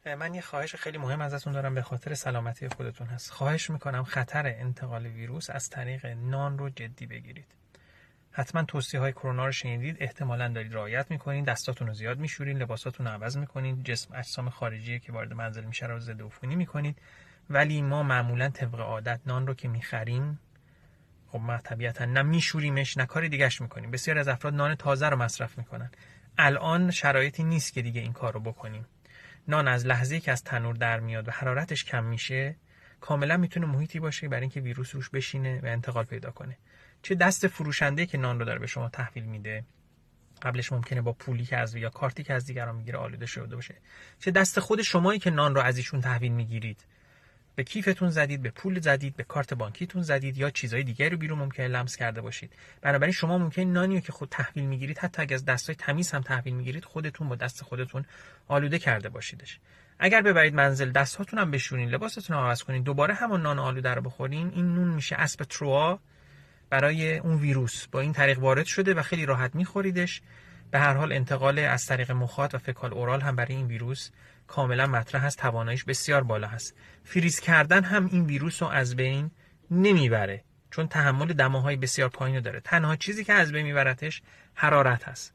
من یه خواهش خیلی مهم ازتون دارم، به خاطر سلامتی خودتون هست. خواهش میکنم خطر انتقال ویروس از طریق نان رو جدی بگیرید. حتما توصیه‌های کرونا رو شنیدید، احتمالاً دارید رعایت میکنین، دستاتون رو زیاد میشورین، لباساتون رو عوض میکنین، اجسام خارجی که وارد منزل میشه رو ضد عفونی میکنید. ولی ما معمولاً طبق عادت نان رو که میخریم، خب ما طبیعتاً نه میشوریمش نه کاری دیگه‌اش میکنیم. بسیاری از افراد نان تازه رو مصرف میکنن. الان شرایطی نیست که دیگه این کار رو بکنیم. نان از لحظه‌ای که از تنور در میاد و حرارتش کم میشه، کاملا میتونه محیطی باشه برای اینکه ویروس روش بشینه و انتقال پیدا کنه. چه دست فروشنده که نان رو داره به شما تحویل میده، قبلش ممکنه با پولی که از یا کارتی که از دیگران میگیره آلوده شده باشه، چه دست خود شمایی که نان رو از ایشون تحویل میگیرید، به کیفتون زدید، به پول زدید، به کارت بانکیتون زدید یا چیزای دیگری رو بیرون ممکنه لمس کرده باشید. بنابراین شما ممکنه نانی رو که خود تحویل میگیرید، حتی اگه از دستای تمیز هم تحویل میگیرید، خودتون با دست خودتون آلوده کرده باشیدش. اگر ببرید منزل، دستاتون هم بشورین، لباستون هم عوض کنین، دوباره همون نان آلوده رو بخورین، این نون میشه اسب تروا برای اون ویروس. با این طریق وارد شده و خیلی راحت میخوریدش. به هر حال انتقال از طریق مخاط و فکال اورال هم برای این ویروس کاملا مطرح است، تواناییش بسیار بالا هست. فریز کردن هم این ویروس رو از بین نمیبره، چون تحمل دماهای بسیار پایین داره. تنها چیزی که از بین میبرتش حرارت هست.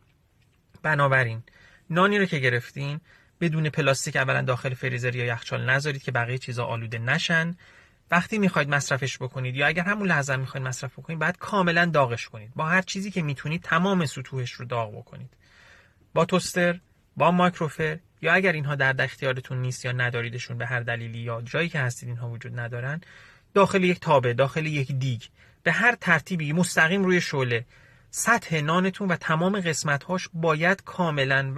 بنابراین نانی رو که گرفتین، بدون پلاستیک اولا داخل فریزر یا یخچال نذارید که بقیه چیزا آلوده نشن. وقتی میخواید مصرفش بکنید یا اگر همون لحظه میخواید مصرف بکنید، بعد کاملا داغش کنید. با هر چیزی که میتونید تمام سطوحش رو داغ بکنید. با توستر، با مایکروفر، یا اگر اینها در اختیارتون نیست یا نداریدشون به هر دلیلی یا جایی که هستید اینها وجود ندارن، داخل یک تابه، داخل یک دیگ، به هر ترتیبی مستقیم روی شعله، سطح نانتون و تمام قسمت‌هاش باید کاملا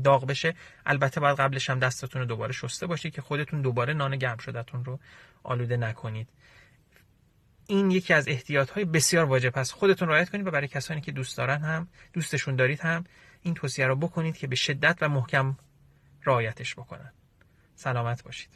داغ بشه. البته باید قبلش هم دستتون رو دوباره شسته باشید که خودتون دوباره نان گرم شده‌تون رو آلوده نکنید. این یکی از احتیاط‌های بسیار واجب است. خودتون رعایت کنید و برای کسانی که دوستشون دارید هم این توصیه رو بکنید که به شدت و محکم رعایتش بکنن. سلامت باشید.